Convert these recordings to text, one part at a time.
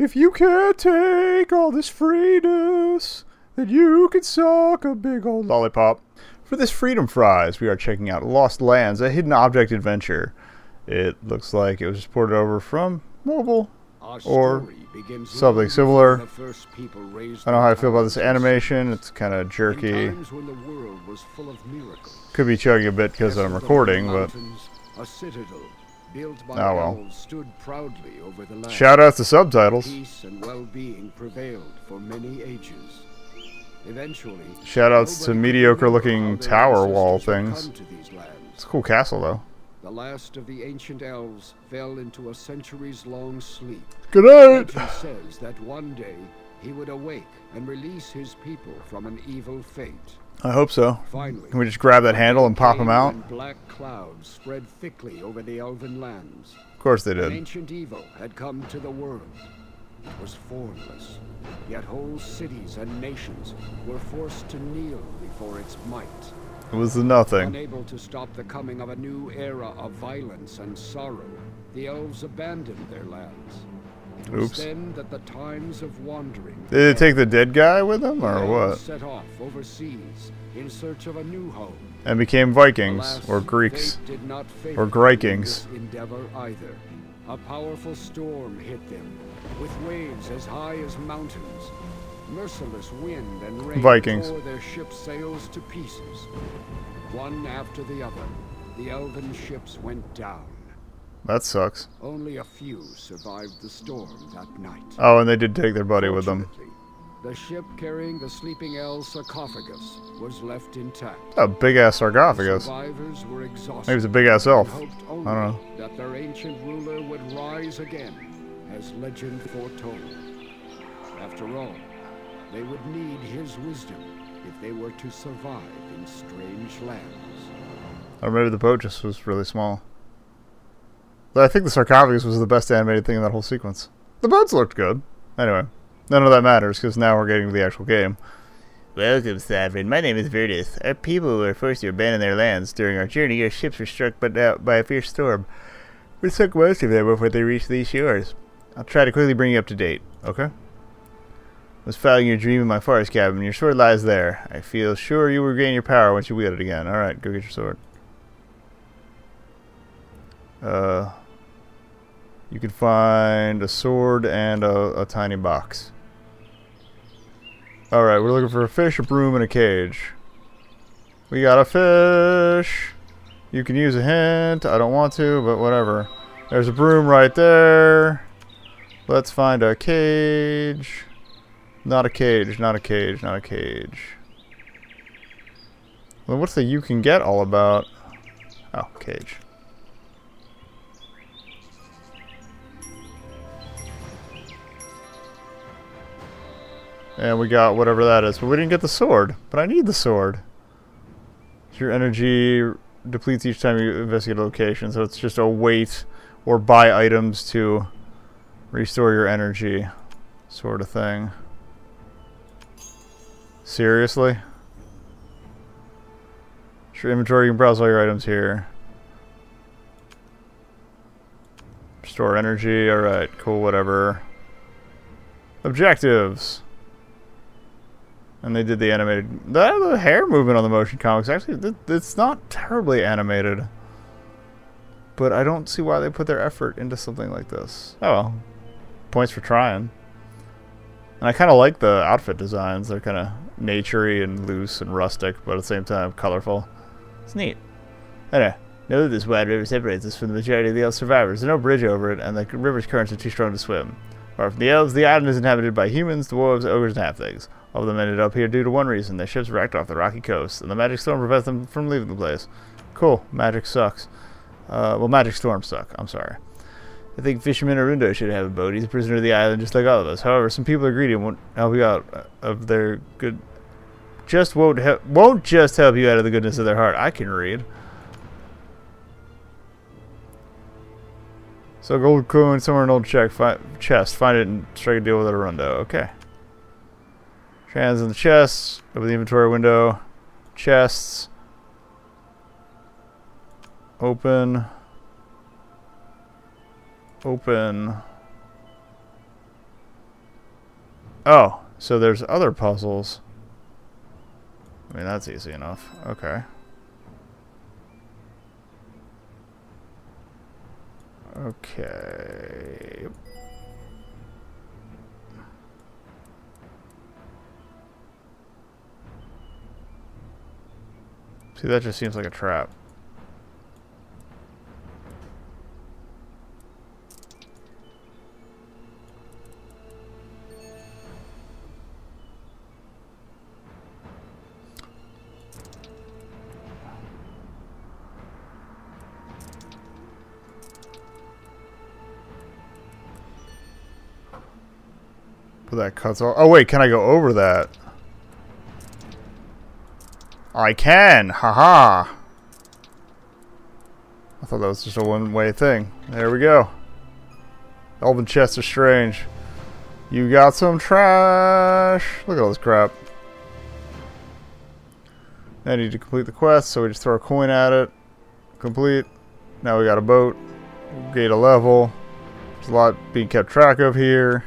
If you can't take all this freeness, then you can suck a big old lollipop. For this Freedom Fries, we are checking out Lost Lands, a hidden object adventure. It looks like it was just ported over from mobile or something similar. I don't know how I feel about this animation. It's kind of jerky. Could be chugging a bit because I'm recording, but built by well. stood proudly over the land. Shout out to subtitles. Peace and well-being prevailed for many ages. Eventually, shout outs to mediocre looking tower wall things. It's a cool castle though. The last of the ancient elves fell into a centuries-long sleep. Good night. Legend says that one day he would awake and release his people from an evil fate. I hope so. Finally, can we just grab that handle and pop him out? And black clouds spread thickly over the elven lands. Of course they did. An ancient evil had come to the world. It was formless, yet whole cities and nations were forced to kneel before its might. It was nothing. Unable to stop the coming of a new era of violence and sorrow, the elves abandoned their lands. It was then that the times of wandering. Did they take the dead guy with them, or what? Set off overseas in search of a new home. And became Vikings, or Greeks, or Greikings. Endeavor either. A powerful storm hit them, with waves as high as mountains. Merciless wind and rain Vikings. tore their ship's sails to pieces. One after the other, the elven ships went down. That sucks. Only a few survived the storm that night. Oh, and they did take their buddy with them. The ship carrying the sleeping elves' sarcophagus was left intact. A big-ass sarcophagus. Survivors were exhausted. Maybe it's a big-ass elf. I don't know. That their ancient ruler would rise again, as legend foretold. After all, they would need his wisdom if they were to survive in strange lands. Or maybe the boat just was really small. But I think the sarcophagus was the best animated thing in that whole sequence. The boats looked good. Anyway, none of that matters, because now we're getting to the actual game. Welcome, Sovereign. My name is Virtus. Our people were forced to abandon their lands. During our journey, our ships were struck by a fierce storm. We sunk most of them before they reached these shores. I'll try to quickly bring you up to date, okay? I was following your dream in my forest cabin. Your sword lies there. I feel sure you will regain your power once you wield it again. Alright, go get your sword. You can find a sword and a tiny box. Alright, we're looking for a fish, a broom, and a cage. We got a fish! You can use a hint. I don't want to, but whatever. There's a broom right there. Let's find a cage. Not a cage, not a cage, not a cage. Well, what's the you can get all about? Oh, cage. And we got whatever that is, but we didn't get the sword. But I need the sword. Your energy depletes each time you investigate a location, so it's just a wait or buy items to restore your energy sort of thing. Seriously? Your inventory, you can browse all your items here. Restore energy, alright, cool, whatever. Objectives. And they did the animated... The hair movement on the motion comics, actually, it's not terribly animated. But I don't see why they put their effort into something like this. Oh well. Points for trying. And I kind of like the outfit designs. They're kind of naturey and loose and rustic, but at the same time colorful. It's neat. Anyway, know that this wide river separates us from the majority of the elf survivors. There's no bridge over it, and the river's currents are too strong to swim. Apart from the elves, the island is inhabited by humans, dwarves, ogres, and halflings. All of them ended up here due to one reason. Their ships wrecked off the rocky coast, and the magic storm prevents them from leaving the place. Cool. Magic sucks. Well, magic storms suck. I'm sorry. I think Fisherman Arundo should have a boat. He's a prisoner of the island just like all of us. However, some people are greedy and won't help you out of their good... won't just help you out of the goodness of their heart. I can read. So gold coin somewhere in an old chest. Find it and strike a deal with Arundo. Okay. Hands in the chests. Open the inventory window. Chests. Open. Open. Oh, so there's other puzzles. I mean, that's easy enough. Okay. Okay. See, that just seems like a trap. But that cuts off. Oh, wait, can I go over that? I can! Haha! I thought that was just a one-way thing. There we go. Elven chests are strange. You got some trash! Look at all this crap. I need to complete the quest, so we just throw a coin at it. Complete. Now we got a boat. Gate a level. There's a lot being kept track of here.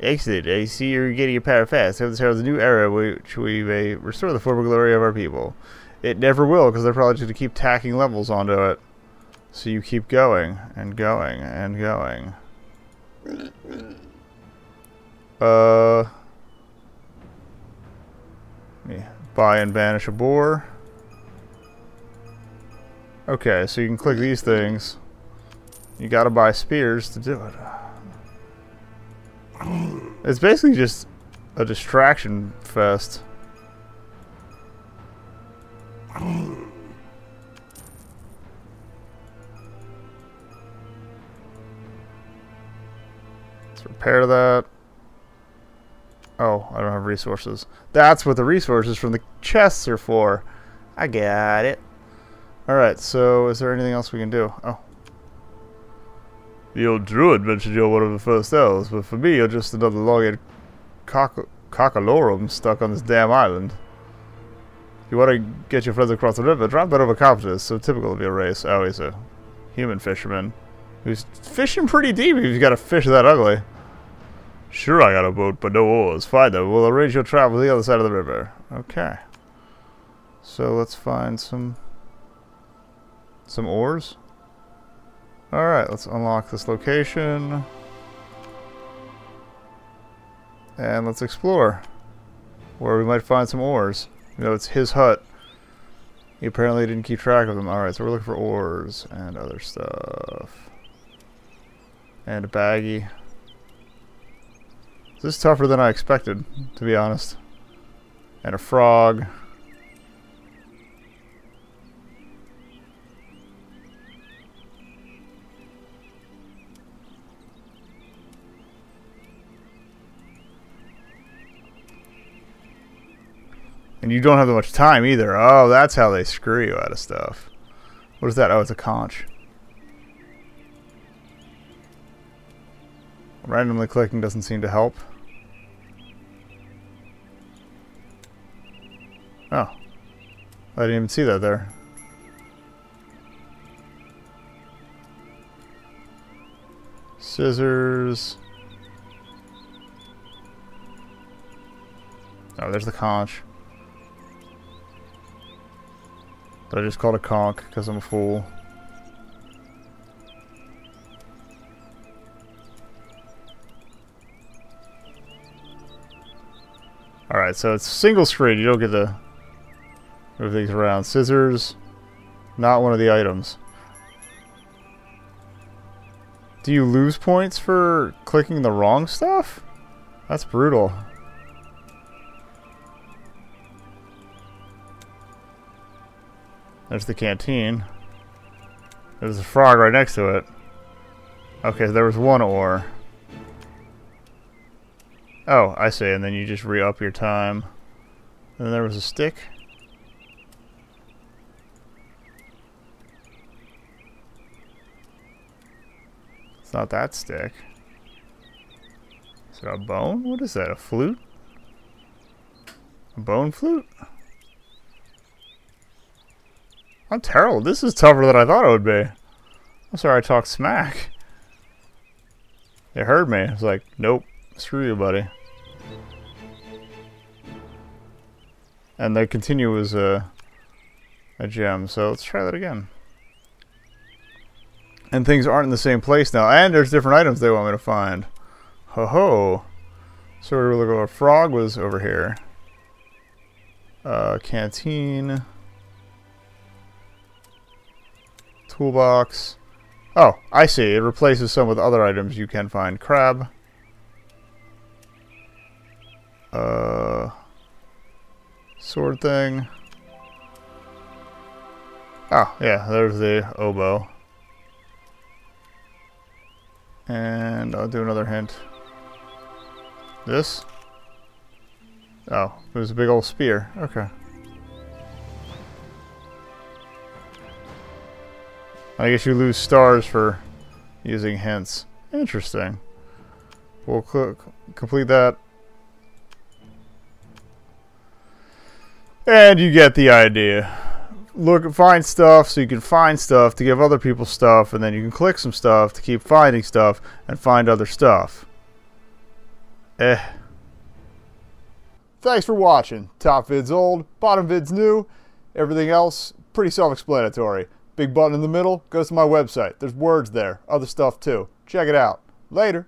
Excellent. I see you're getting your power fast. Hope this heralds a new era which we may restore the former glory of our people. It never will, because they're probably just going to keep tacking levels onto it. So you keep going, and going, and going. Let me buy and banish a boar. Okay, so you can click these things. You gotta buy spears to do it. It's basically just a distraction fest. Let's repair that. Oh, I don't have resources. That's what the resources from the chests are for. I got it. Alright, so is there anything else we can do? Oh. The old druid mentioned you're one of the first elves, but for me you're just another long-eared cockalorum stuck on this damn island. If you want to get your friends across the river, drop that over competence, so typical of your race. Oh, he's a human fisherman who's fishing pretty deep if you've got a fish that ugly. Sure, I got a boat, but no oars. Fine though, we'll arrange your travel to the other side of the river. Okay. So let's find some oars. Alright, let's unlock this location. And let's explore where we might find some ores. You know, it's his hut. He apparently didn't keep track of them. Alright, so we're looking for ores and other stuff. And a baggie. This is tougher than I expected, to be honest. And a frog. And you don't have that much time either. Oh, that's how they screw you out of stuff. What is that? Oh, it's a conch. Randomly clicking doesn't seem to help. Oh. I didn't even see that there. Scissors. Oh, there's the conch. But I just called it conch because I'm a fool. Alright, so it's single screen. You don't get to move things around. Scissors, not one of the items. Do you lose points for clicking the wrong stuff? That's brutal. There's the canteen. There's a frog right next to it. Okay, there was one ore. Oh, I see, and then you just re-up your time. And then there was a stick. It's not that stick. Is it a bone? What is that, a flute? A bone flute? I'm terrible. This is tougher than I thought it would be. I'm sorry I talked smack. It heard me. I was like, nope. Screw you, buddy. And the continue was a gem, so let's try that again. And things aren't in the same place now. And there's different items they want me to find. Ho ho. So we're looking at frog was over here. Canteen. Toolbox. Oh, I see. It replaces some with other items you can find. Crab. Sword thing. Oh, yeah, there's the oboe. And I'll do another hint. This? Oh, it was a big old spear. Okay. I guess you lose stars for using hints. Interesting. We'll complete that. And you get the idea. Look, find stuff so you can find stuff to give other people stuff, and then you can click some stuff to keep finding stuff and find other stuff. Thanks for watching. Top vid's old, bottom vid's new. Everything else, pretty self-explanatory. Big button in the middle goes to my website. There's words there, other stuff too. Check it out. Later.